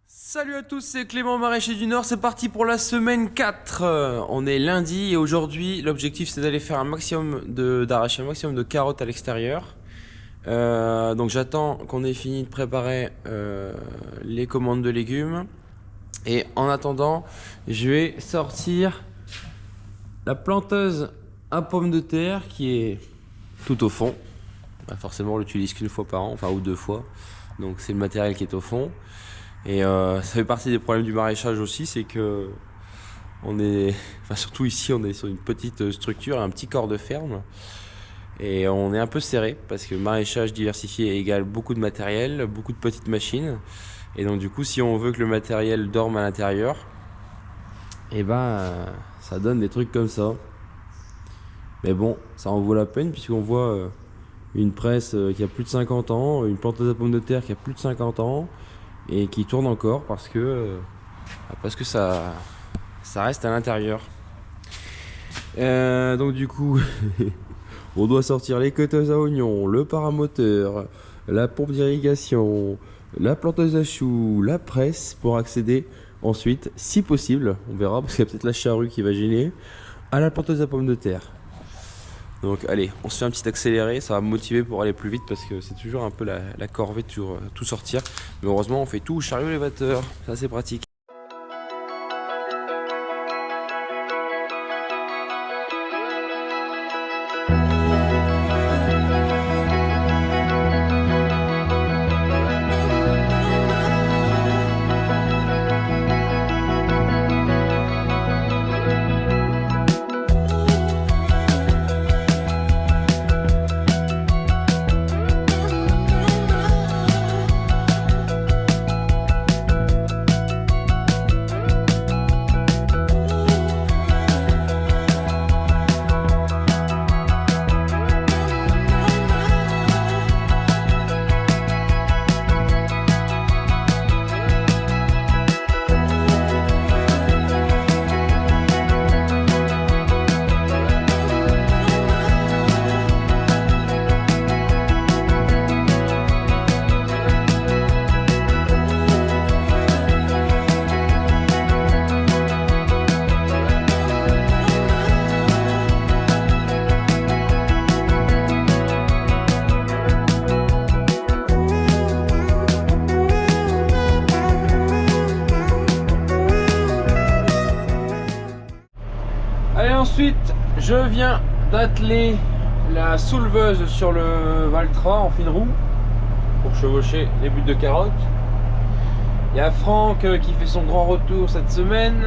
Salut à tous, c'est Clément Maraîcher du Nord, c'est parti pour la semaine 4. On est lundi et aujourd'hui l'objectif c'est d'aller faire d'arracher un maximum de carottes à l'extérieur. Donc j'attends qu'on ait fini de préparer les commandes de légumes. Et en attendant, je vais sortir la planteuse à pommes de terre qui est tout au fond. Bah forcément on l'utilise qu'une fois par an, enfin ou deux fois. Donc c'est le matériel qui est au fond. Et ça fait partie des problèmes du maraîchage aussi, c'est que surtout ici, on est sur une petite structure, un petit corps de ferme. Et on est un peu serré parce que maraîchage diversifié égale beaucoup de matériel, beaucoup de petites machines. Et donc du coup, si on veut que le matériel dorme à l'intérieur, et ça donne des trucs comme ça. Mais bon, ça en vaut la peine puisqu'on voit une presse qui a plus de 50 ans, une planteuse à pommes de terre qui a plus de 50 ans et qui tourne encore parce que ça reste à l'intérieur. Donc du coup, on doit sortir les cutters à oignons, le paramoteur, la pompe d'irrigation, la planteuse à choux, la presse pour accéder ensuite, si possible, on verra parce qu'il y a peut-être la charrue qui va gêner, à la planteuse à pommes de terre. Donc allez, on se fait un petit accéléré, ça va me motiver pour aller plus vite parce que c'est toujours un peu la corvée de tout sortir. Mais heureusement on fait tout au chariot élévateur, ça c'est pratique. Allez, ensuite je viens d'atteler la souleveuse sur le Valtra en fine roue pour chevaucher les buts de carottes. Il y a Franck qui fait son grand retour cette semaine,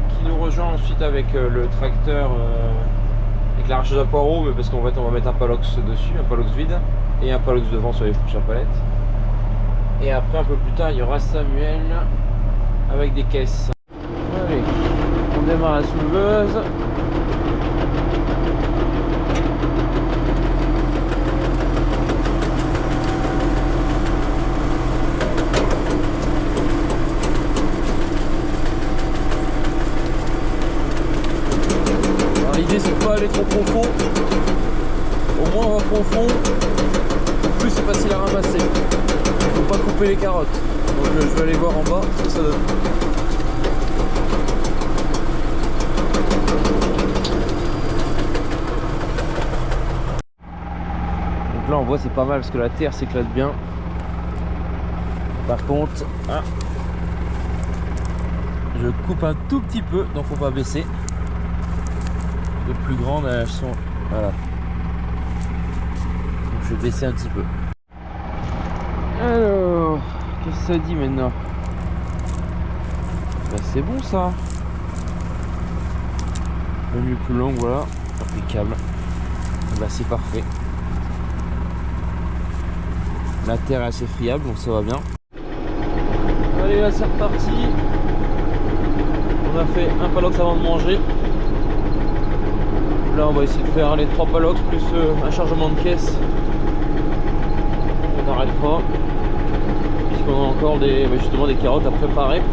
qui nous rejoint ensuite avec le tracteur avec l'arracheuse à poireaux, mais parce qu'en fait on va mettre un palox dessus, un palox vide et un palox devant sur les prochaines palettes. Et après un peu plus tard il y aura Samuel avec des caisses. Allez, on démarre la souleveuse. L'idée c'est de pas aller trop profond, au moins on va profond, plus c'est facile à ramasser. Il faut pas couper les carottes, donc je vais aller voir en bas ce que ça donne. Donc là on voit c'est pas mal parce que la terre s'éclate bien. Par contre, je coupe un tout petit peu, donc faut pas baisser. Les plus grandes elles sont voilà, donc je vais baisser un petit peu. Alors qu'est-ce que ça dit maintenant? C'est bon ça, le mieux plus long, voilà, impeccable. C'est parfait, la terre est assez friable donc ça va bien. Allez, là c'est reparti, on a fait un palox avant de manger. Là on va essayer de faire les 3 palox plus un chargement de caisse. On n'arrête pas puisqu'on a encore justement des carottes à préparer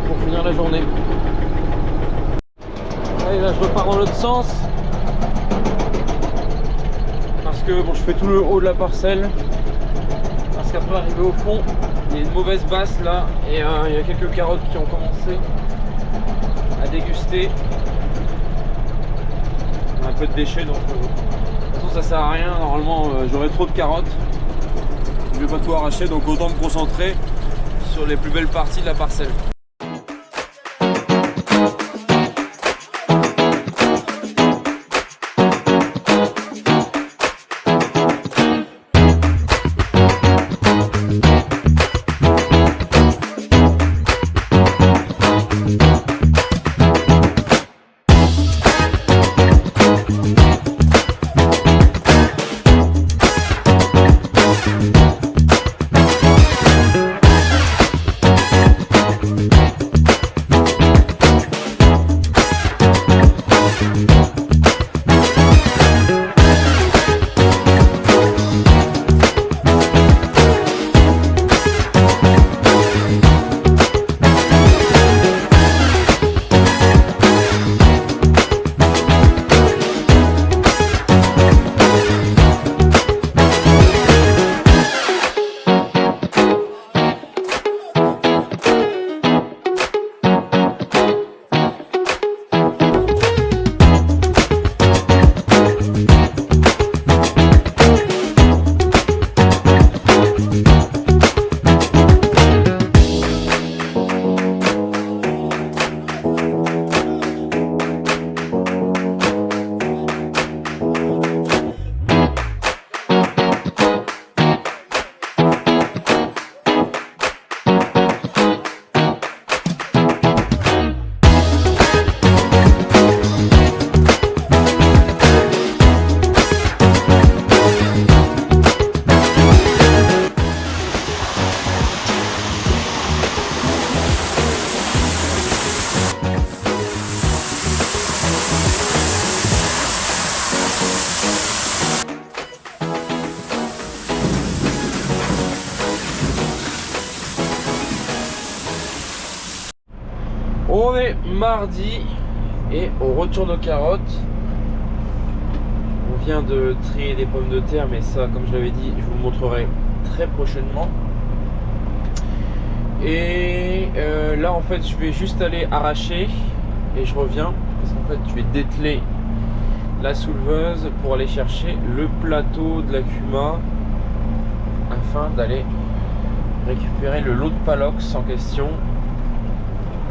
pour finir la journée. Allez, là je repars dans l'autre sens parce que bon, je fais tout le haut de la parcelle parce qu'après arrivé au fond, il y a une mauvaise basse là et il y a quelques carottes qui ont commencé à déguster. On a un peu de déchets donc de toute façon ça sert à rien. Normalement j'aurais trop de carottes. Je vais pas tout arracher donc autant me concentrer sur les plus belles parties de la parcelle. On est mardi et on retourne aux carottes. On vient de trier des pommes de terre, mais ça, comme je l'avais dit, je vous le montrerai très prochainement. Et là, en fait, je vais juste aller arracher et je reviens parce qu'en fait, je vais dételer la souleveuse pour aller chercher le plateau de la Kuma afin d'aller récupérer le lot de Palox en question.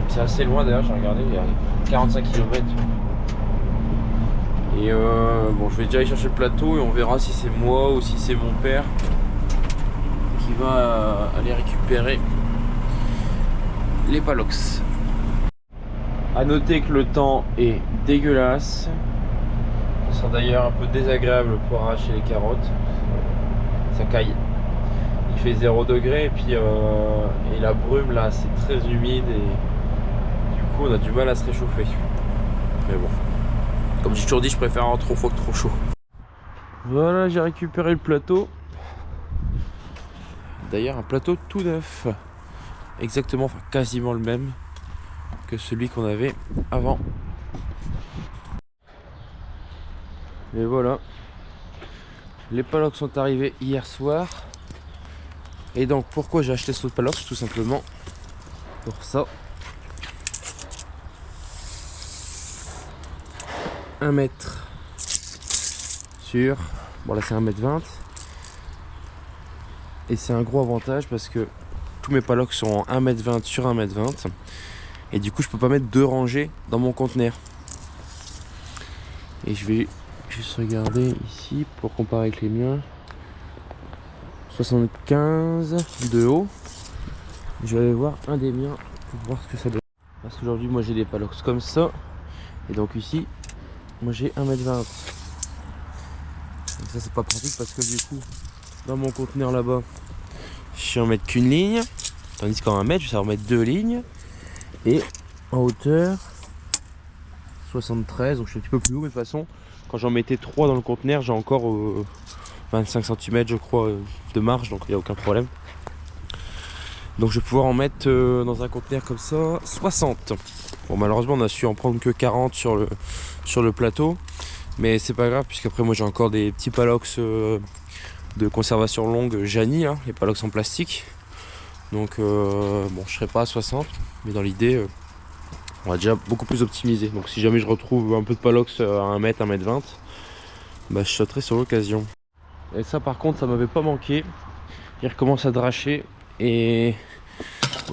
C'est assez loin d'ailleurs, j'ai regardé, il y a 45 km. Et bon, je vais déjà aller chercher le plateau et on verra si c'est moi ou si c'est mon père qui va aller récupérer les Palox. A noter que le temps est dégueulasse. Ça sera d'ailleurs un peu désagréable pour arracher les carottes. Ça caille. Il fait 0 degré et puis et la brume là, c'est très humide et du coup on a du mal à se réchauffer. Mais bon, comme j'ai toujours dit, je préfère avoir trop froid que trop chaud. Voilà, j'ai récupéré le plateau. D'ailleurs un plateau tout neuf. Exactement, enfin quasiment le même que celui qu'on avait avant. Et voilà, les Palox sont arrivés hier soir. Et donc pourquoi j'ai acheté ce Palox? Tout simplement pour ça. 1 mètre sur, bon là c'est 1,20 m. Et c'est un gros avantage parce que tous mes Palox sont en 1,20 m sur 1,20 m. Et du coup je peux pas mettre 2 rangées dans mon conteneur. Et je vais juste regarder ici pour comparer avec les miens. 75 de haut. Je vais aller voir un des miens pour voir ce que ça donne. Parce qu'aujourd'hui moi j'ai des Palox comme ça. Et donc ici moi j'ai 1,20 m. Donc ça c'est pas pratique parce que du coup dans mon conteneur là-bas je suis en mettre qu'une ligne. Tandis qu'en 1 mètre je vais en mettre 2 lignes. Et en hauteur 73, donc je suis un petit peu plus haut, mais de toute façon quand j'en mettais 3 dans le conteneur j'ai encore 25 cm je crois de marge, donc il n'y a aucun problème. Donc je vais pouvoir en mettre dans un conteneur comme ça 60. Bon malheureusement on a su en prendre que 40 sur le plateau, mais c'est pas grave puisqu'après moi j'ai encore des petits Palox de conservation longue Jani, hein, les palox en plastique. Donc bon, je serai pas à 60, mais dans l'idée on va déjà beaucoup plus optimiser. Donc si jamais je retrouve un peu de palox à 1 mètre, 1 mètre 20, bah, je sauterai sur l'occasion. Et ça par contre ça m'avait pas manqué. Il recommence à dracher et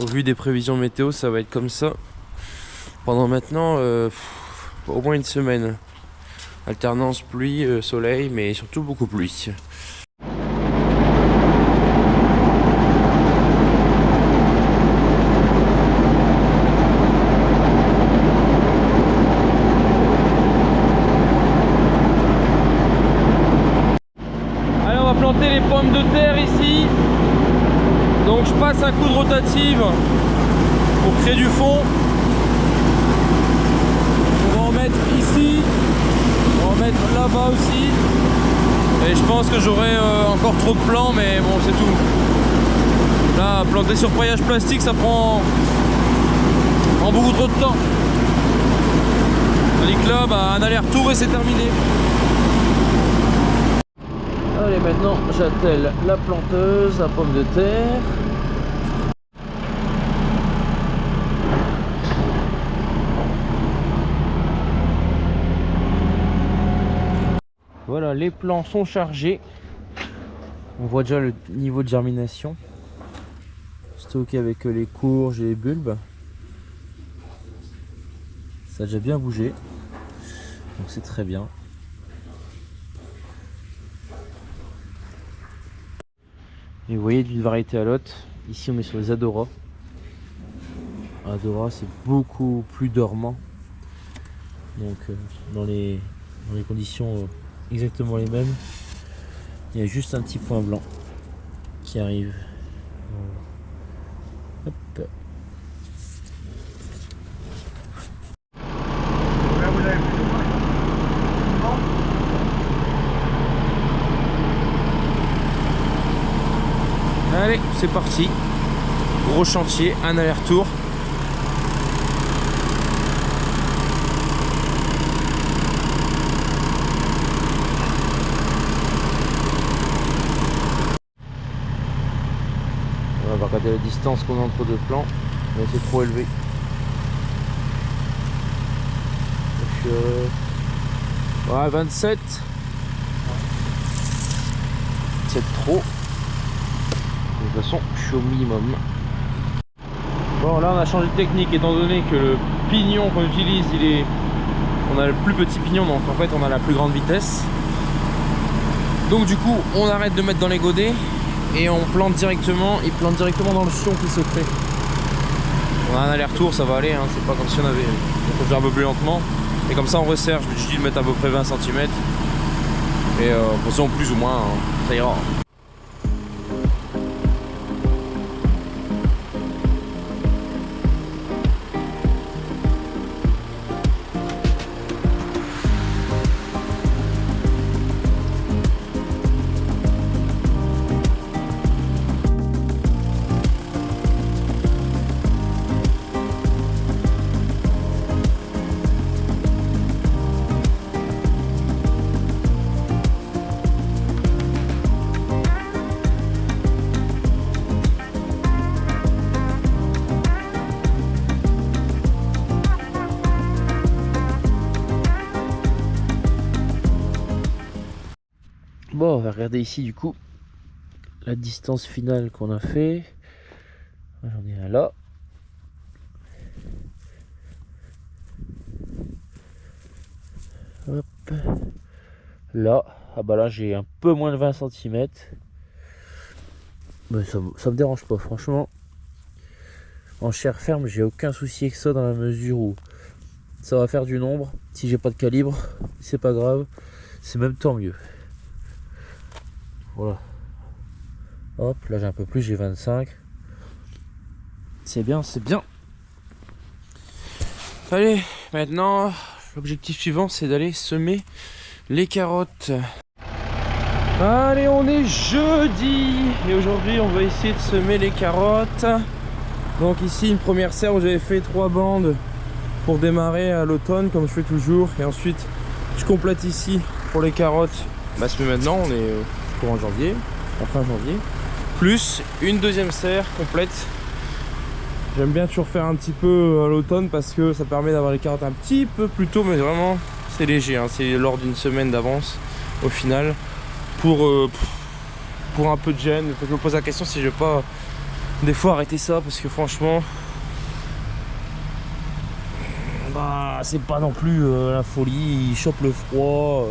au vu des prévisions météo ça va être comme ça pendant maintenant au moins une semaine. Alternance pluie, soleil, mais surtout beaucoup pluie. Allez, on va planter les pommes de terre ici. Donc je passe un coup de rotative pour créer du fond. On va en mettre ici. On va en mettre là-bas aussi. Et je pense que j'aurai encore trop de plants, mais bon, c'est tout. Là, planter sur paillage plastique, ça prend beaucoup trop de temps. Tandis que là, bah, un aller-retour et c'est terminé. Allez, maintenant j'attelle la planteuse à pommes de terre. Voilà, les plants sont chargés. On voit déjà le niveau de germination. Stocké avec les courges et les bulbes. Ça a déjà bien bougé. Donc c'est très bien. Et vous voyez d'une variété à l'autre. Ici on est sur les Adora. Adora c'est beaucoup plus dormant. Donc dans les conditions exactement les mêmes. Il y a juste un petit point blanc qui arrive. Hop. Allez, c'est parti. Gros chantier, un aller-retour. On va regarder la distance qu'on a entre deux plants. Mais c'est trop élevé. Donc, ouais, 27. C'est trop. De toute façon, je suis au minimum. Bon, là on a changé de technique étant donné que le pignon qu'on utilise, on a le plus petit pignon, donc en fait on a la plus grande vitesse. Donc du coup, on arrête de mettre dans les godets et on plante directement. Il plante directement dans le sion qui se crée. On a un aller-retour, ça va aller. Hein, c'est pas comme si on peut faire un peu plus lentement. Et comme ça, on resserre. Je dis de mettre à peu près 20 cm. Et pour ça, plus ou moins, hein, ça ira. Bon, on va regarder ici du coup la distance finale qu'on a fait. J'en ai un là. Hop. Là. Ah bah là j'ai un peu moins de 20 cm. Mais ça me dérange pas, franchement. En chair ferme, j'ai aucun souci avec ça dans la mesure où ça va faire du nombre. Si j'ai pas de calibre, c'est pas grave. C'est même tant mieux. Voilà. Hop, là j'ai un peu plus, j'ai 25. C'est bien, c'est bien. Allez, maintenant, l'objectif suivant, c'est d'aller semer les carottes. Allez, on est jeudi. Et aujourd'hui, on va essayer de semer les carottes. Donc ici, une première serre où j'avais fait 3 bandes pour démarrer à l'automne, comme je fais toujours. Et ensuite, je complète ici pour les carottes. Parce que maintenant, on est courant janvier, en fin janvier, plus une deuxième serre complète. J'aime bien toujours faire un petit peu à l'automne parce que ça permet d'avoir les carottes un petit peu plus tôt, mais vraiment c'est léger, hein. C'est lors d'une semaine d'avance au final pour un peu de gêne. Je me pose la question si je vais pas des fois arrêter ça, parce que franchement bah c'est pas non plus la folie. Il chope le froid,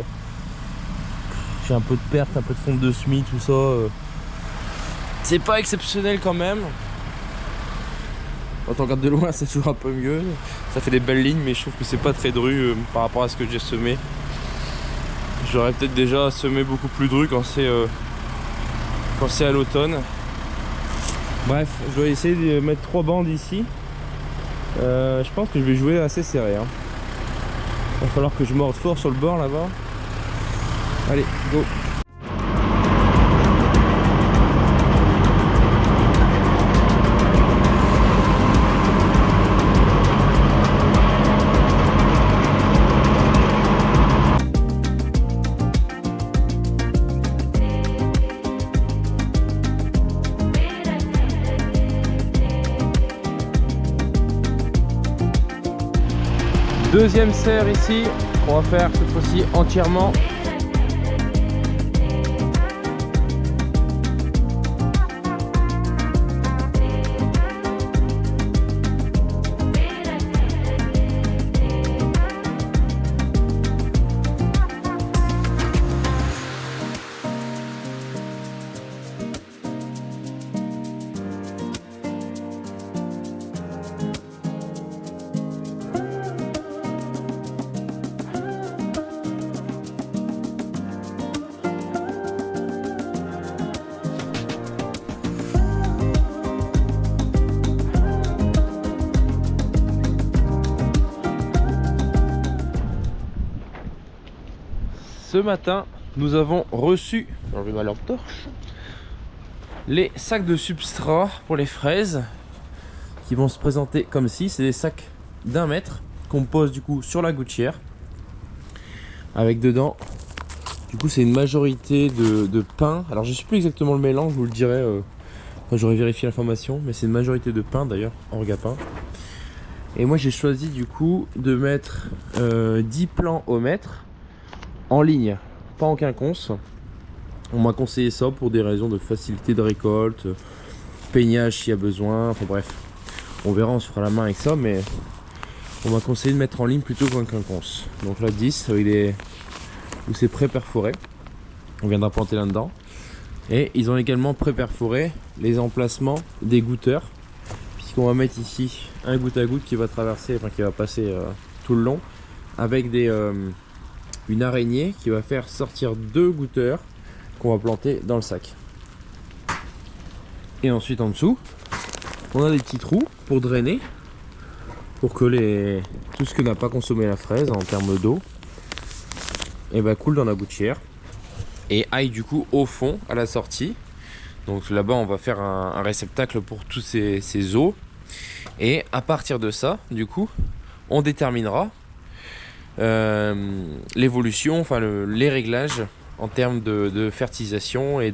j'ai un peu de perte, un peu de fonte de semis, tout ça, c'est pas exceptionnel quand même. Quand on regarde de loin, c'est toujours un peu mieux, ça fait des belles lignes, mais je trouve que c'est pas très dru par rapport à ce que j'ai semé. J'aurais peut-être déjà semé beaucoup plus dru quand c'est à l'automne. Bref, je vais essayer de mettre 3 bandes ici. Je pense que je vais jouer assez serré, hein. Il va falloir que je morde fort sur le bord là-bas. Allez, go. Deuxième serre ici, on va faire cette fois-ci entièrement. Ce matin, nous avons reçu, j'enlève ma lampe torche, les sacs de substrat pour les fraises qui vont se présenter comme ci. C'est des sacs d'1 mètre qu'on pose du coup sur la gouttière avec dedans, du coup c'est une majorité de pain. Alors je sais plus exactement le mélange, je vous le dirai quand j'aurai vérifié l'information, mais c'est une majorité de pain d'ailleurs, orga pain. Et moi j'ai choisi du coup de mettre 10 plants au mètre en ligne, pas en quinconce. On m'a conseillé ça pour des raisons de facilité de récolte, peignage s'il y a besoin, enfin bref, on verra, on se fera la main avec ça, mais on m'a conseillé de mettre en ligne plutôt qu'en quinconce. Donc là 10 avec des où c'est pré-perforé, on viendra planter là-dedans. Et ils ont également pré-perforé les emplacements des goutteurs, puisqu'on va mettre ici un goutte à goutte qui va traverser, enfin qui va passer tout le long, avec une araignée qui va faire sortir 2 goutteurs qu'on va planter dans le sac. Et ensuite en dessous, on a des petits trous pour drainer, pour que tout ce que n'a pas consommé la fraise en termes d'eau, et bah coule dans la gouttière et aille du coup au fond à la sortie. Donc là-bas on va faire un réceptacle pour tous ces eaux, et à partir de ça du coup on déterminera l'évolution, enfin les réglages en termes de fertilisation et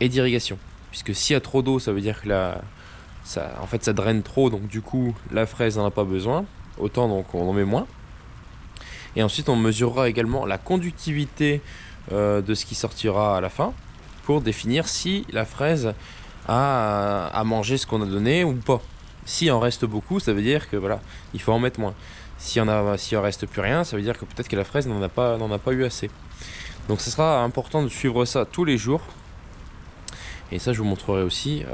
d'irrigation, puisque s'il y a trop d'eau, ça veut dire que en fait ça draine trop, donc du coup la fraise n'en a pas besoin autant, donc on en met moins. Et ensuite on mesurera également la conductivité de ce qui sortira à la fin pour définir si la fraise a mangé ce qu'on a donné ou pas. Si en reste beaucoup, ça veut dire que voilà, il faut en mettre moins. Si en reste plus rien, ça veut dire que peut-être que la fraise n'en a pas eu assez. Donc ce sera important de suivre ça tous les jours. Et ça je vous montrerai aussi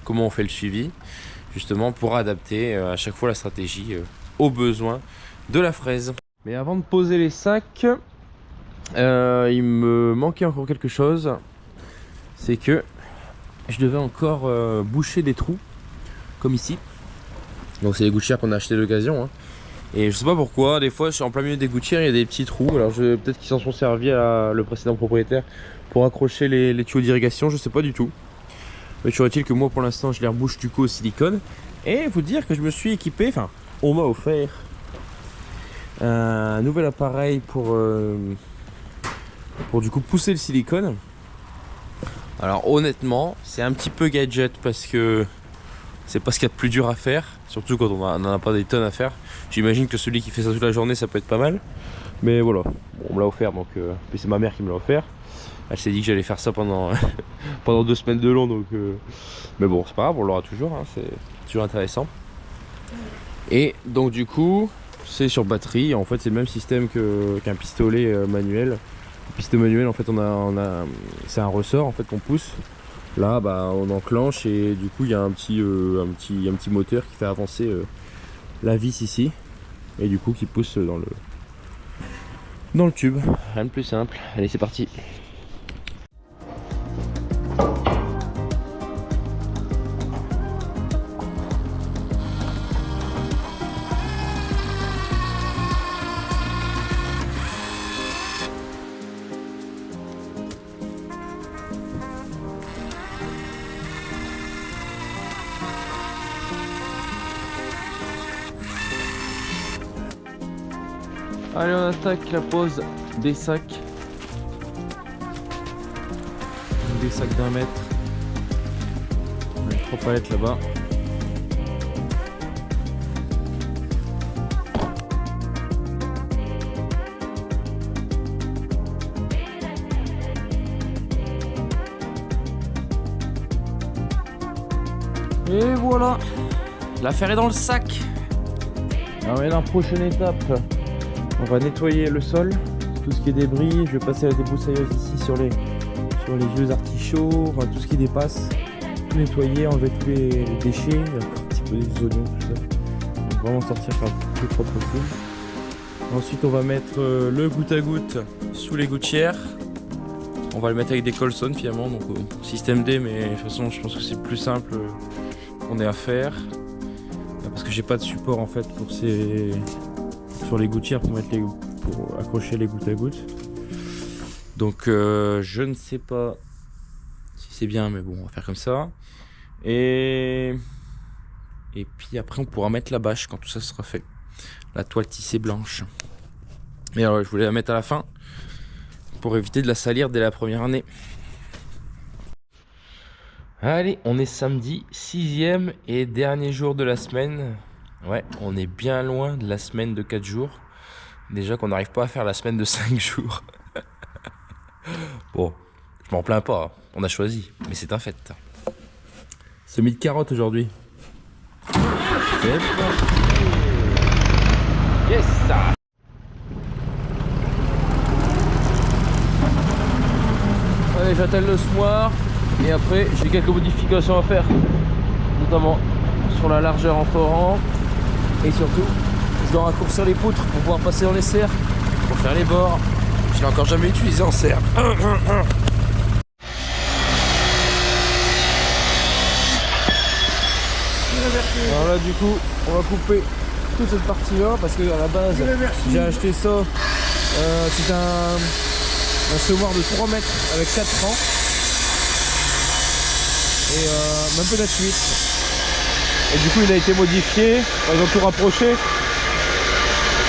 comment on fait le suivi, justement pour adapter à chaque fois la stratégie aux besoins de la fraise. Mais avant de poser les sacs, il me manquait encore quelque chose. C'est que je devais encore boucher des trous, comme ici. Donc c'est les gouttières qu'on a achetées d'occasion, hein. Et je sais pas pourquoi, des fois je suis en plein milieu des gouttières, il y a des petits trous. Alors peut-être qu'ils s'en sont servis à le précédent propriétaire pour accrocher les tuyaux d'irrigation, je sais pas du tout. Mais toujours est-il que moi pour l'instant je les rebouche du coup au silicone. Et vous dire que je me suis équipé, enfin on m'a offert un nouvel appareil pour pour du coup pousser le silicone. Alors honnêtement c'est un petit peu gadget parce que c'est pas ce qu'il y a de plus dur à faire, surtout quand on n'en a pas des tonnes à faire. J'imagine que celui qui fait ça toute la journée ça peut être pas mal. Mais voilà, bon, on me l'a offert donc puis c'est ma mère qui me l'a offert. Elle s'est dit que j'allais faire ça pendant, pendant 2 semaines de long donc mais bon c'est pas grave, on l'aura toujours, hein, c'est toujours intéressant. Et donc du coup c'est sur batterie, en fait c'est le même système qu'un pistolet manuel. Le pistolet manuel en fait c'est un ressort en fait qu'on pousse. Là bah on enclenche et du coup il y a un petit moteur qui fait avancer la vis ici et du coup qui pousse dans le tube. Rien de plus simple. Allez c'est parti. Allez on attaque la pose des sacs. Des sacs d'1 mètre. On a 3 palettes là-bas. Et voilà, l'affaire est dans le sac. Alors la prochaine étape, on va nettoyer le sol, tout ce qui est débris. Je vais passer la débroussailleuse ici sur les vieux artichauts, enfin, tout ce qui dépasse, tout nettoyer, enlever tous les déchets, un petit peu des oignons, tout ça. Donc vraiment sortir faire le plus propre possible. Ensuite on va mettre le goutte à goutte sous les gouttières. On va le mettre avec des Colson finalement, donc système D, mais de toute façon je pense que c'est plus simple qu'on ait à faire. Parce que j'ai pas de support en fait pour sur les gouttières pour accrocher les gouttes à gouttes. Donc je ne sais pas si c'est bien, mais bon on va faire comme ça. Et puis après on pourra mettre la bâche quand tout ça sera fait. La toile tissée blanche. Mais alors je voulais la mettre à la fin pour éviter de la salir dès la première année. Allez, on est samedi, 6e et dernier jour de la semaine. Ouais, on est bien loin de la semaine de 4 jours. Déjà qu'on n'arrive pas à faire la semaine de 5 jours. Bon, je m'en plains pas, on a choisi, mais c'est un fait. Semis de carottes aujourd'hui. C'est parti. Yes! Allez, j'attelle le semoir. Et après j'ai quelques modifications à faire, notamment sur la largeur entre rangs. Et surtout je dois raccourcir les poutres pour pouvoir passer dans les serres, pour faire les bords. Je l'ai encore jamais utilisé en serre. Alors là du coup on va couper toute cette partie là parce que à la base j'ai acheté ça, c'est un semoir de 3 mètres avec 4 rangs. Et même peut-être 8. Et du coup il a été modifié, ils ont tout rapproché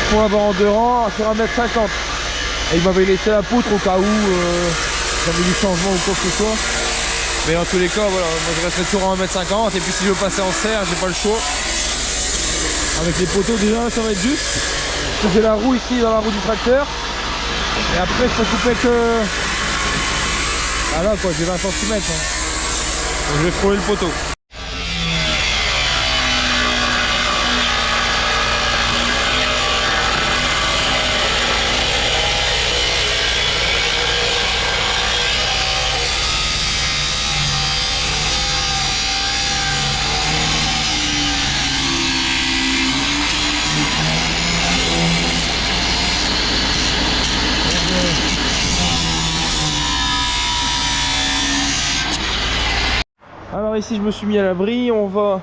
pour l'avoir en 2 rangs sur 1m50. Et il m'avait laissé la poutre au cas où j'avais du changement ou quoi que ce soit. Mais en tous les cas voilà, moi je resterai toujours en 1m50 et puis si je veux passer en serre j'ai pas le choix. Avec les poteaux déjà ça va être juste. J'ai la roue ici dans la roue du tracteur. Et après je peux couper que... Ah là quoi, j'ai 20 cm. Hein. Donc je vais frôler le poteau. Alors ici je me suis mis à l'abri, on va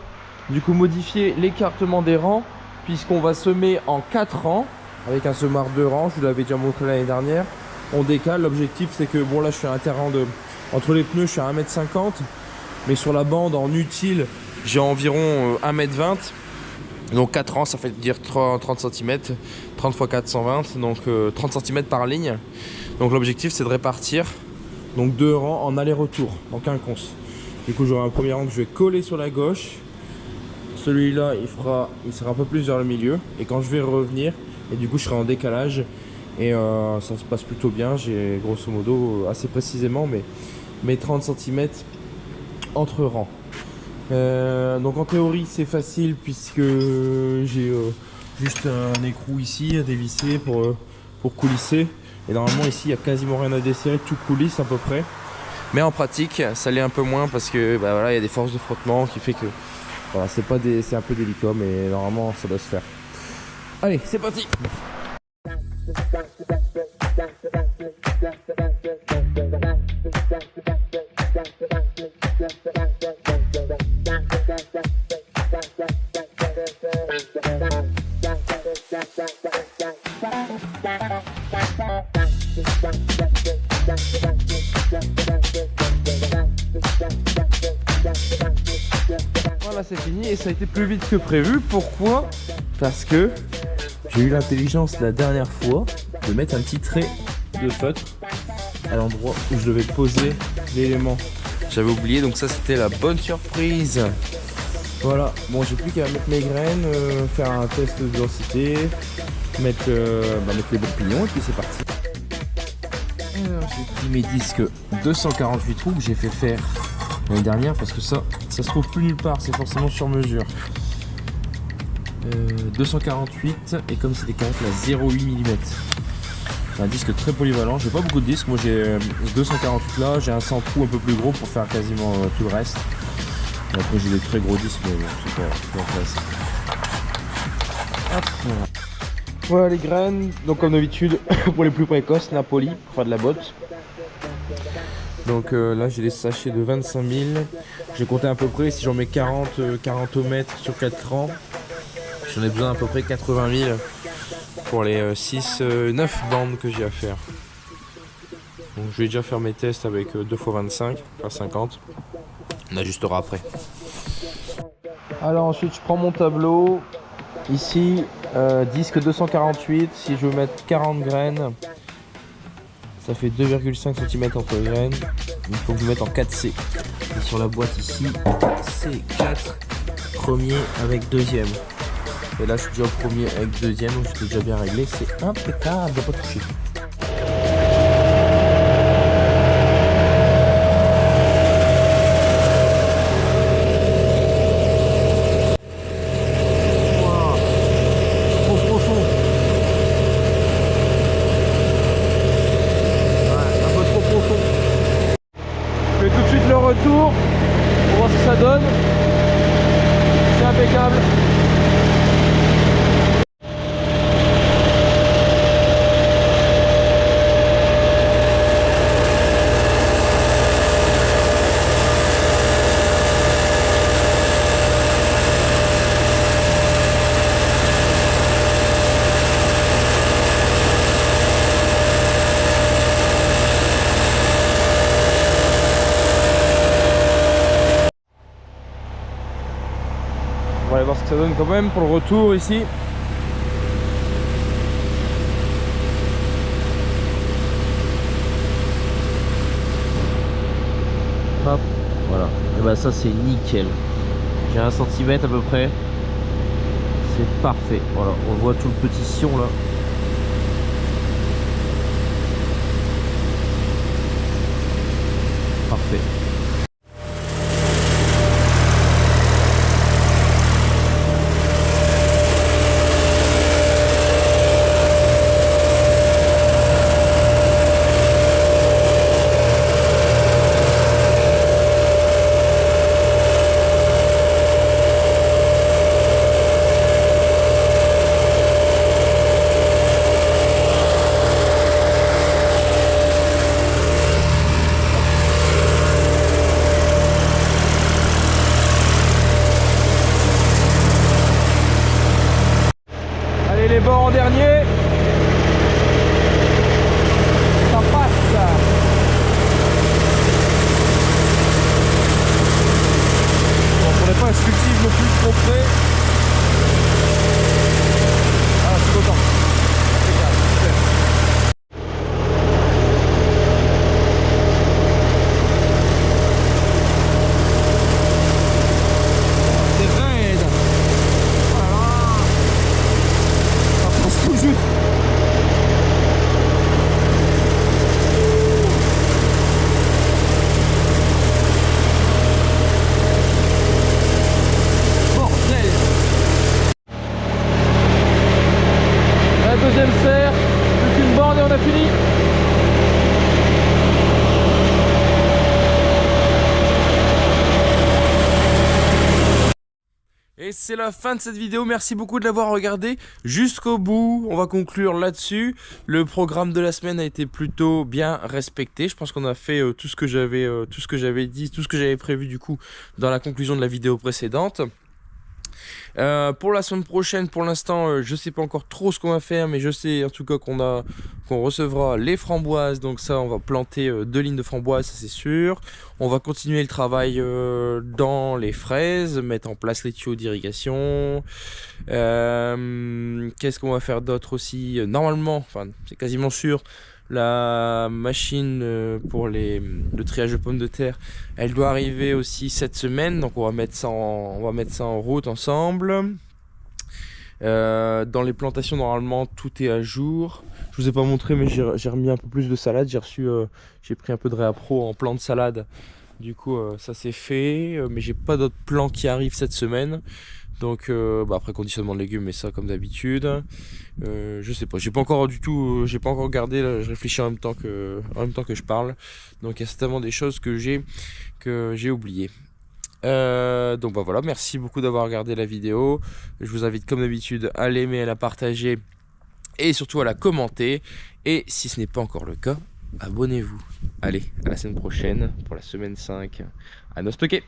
du coup modifier l'écartement des rangs puisqu'on va semer en 4 rangs avec un semoir 2 rangs, je vous l'avais déjà montré l'année dernière. On décale, l'objectif c'est que bon là je suis à un terrain entre les pneus je suis à 1m50 mais sur la bande en utile j'ai environ 1m20. Donc 4 rangs ça fait dire 30 cm, 30 x 4, 120, donc 30 cm par ligne. Donc l'objectif c'est de répartir donc 2 rangs en aller-retour, en quinconce. Du coup j'aurai un premier rang que je vais coller sur la gauche. Celui-là il sera un peu plus vers le milieu. Et quand je vais revenir, et du coup je serai en décalage. Et ça se passe plutôt bien. J'ai grosso modo assez précisément mes 30 cm entre rangs. Donc en théorie c'est facile puisque j'ai juste un écrou ici à dévisser pour coulisser. Et normalement ici il n'y a quasiment rien à desserrer, tout coulisse à peu près. Mais en pratique ça l'est un peu moins parce que bah, voilà, il y a des forces de frottement qui fait que voilà, c'est un peu délicat, mais normalement ça doit se faire. Allez, c'est parti. Voilà, c'est fini et ça a été plus vite que prévu. Pourquoi? Parce que j'ai eu l'intelligence la dernière fois de mettre un petit trait de feutre à l'endroit où je devais poser l'élément. J'avais oublié, donc ça c'était la bonne surprise. Voilà, bon j'ai plus qu'à mettre mes graines, faire un test de densité, mettre les bons pignons et puis c'est parti. J'ai pris mes disques 248 trous que j'ai fait faire l'année dernière parce que ça se trouve plus nulle part, c'est forcément sur mesure. 248 et comme c'est des carrettes à 0,8 mm. C'est un disque très polyvalent, j'ai pas beaucoup de disques, moi j'ai 248 là, j'ai un 100 trous un peu plus gros pour faire quasiment tout le reste. Et après j'ai des très gros disques mais bon, c'est pas intéressant. Voilà les graines, donc comme d'habitude pour les plus précoces, Napoli pour faire de la botte. Donc là j'ai des sachets de 25 000, j'ai compté à peu près, si j'en mets 40 mètres sur 4 rangs, j'en ai besoin à peu près 80 000 pour les 9 bandes que j'ai à faire. Donc je vais déjà faire mes tests avec 2 x 25, pas 50, on ajustera après. Alors ensuite je prends mon tableau, ici disque 248, si je veux mettre 40 graines, ça fait 2,5 cm entre graines, il faut que je mette en 4C. Et sur la boîte ici, C4, premier avec deuxième. Et là je suis déjà au premier avec deuxième, donc j'étais déjà bien réglé, c'est impeccable, de pas toucher. Je fais tout de suite le retour pour voir ce que ça donne. C'est impeccable. On va aller voir ce que ça donne quand même pour le retour ici. Hop, voilà. Et bah ça c'est nickel. J'ai 1 cm à peu près. C'est parfait. Voilà, on voit tout le petit sillon là. Parfait. Et c'est la fin de cette vidéo, merci beaucoup de l'avoir regardé jusqu'au bout. On va conclure là-dessus. Le programme de la semaine a été plutôt bien respecté. Je pense qu'on a fait tout ce que j'avais dit, tout ce que j'avais prévu du coup dans la conclusion de la vidéo précédente. Pour la semaine prochaine, pour l'instant, je sais pas encore trop ce qu'on va faire, mais je sais en tout cas qu'on recevra les framboises. Donc ça, on va planter 2 lignes de framboises, ça c'est sûr. On va continuer le travail dans les fraises, mettre en place les tuyaux d'irrigation. Qu'est-ce qu'on va faire d'autre aussi? Normalement, enfin c'est quasiment sûr, la machine pour le triage de pommes de terre, elle doit arriver aussi cette semaine, donc on va mettre ça en route ensemble. Dans les plantations, normalement tout est à jour. Je vous ai pas montré, mais j'ai remis un peu plus de salade. J'ai pris un peu de Réapro en plan de salade. Du coup, ça c'est fait, mais j'ai pas d'autres plans qui arrivent cette semaine. Donc après conditionnement de légumes, mais ça comme d'habitude. Je sais pas, j'ai pas encore regardé, là, je réfléchis en même temps que je parle. Donc il y a certainement des choses que j'ai oubliées. Donc voilà, merci beaucoup d'avoir regardé la vidéo. Je vous invite comme d'habitude à l'aimer, à la partager et surtout à la commenter. Et si ce n'est pas encore le cas, abonnez-vous. Allez, à la semaine prochaine pour la semaine 5 à Nostocké.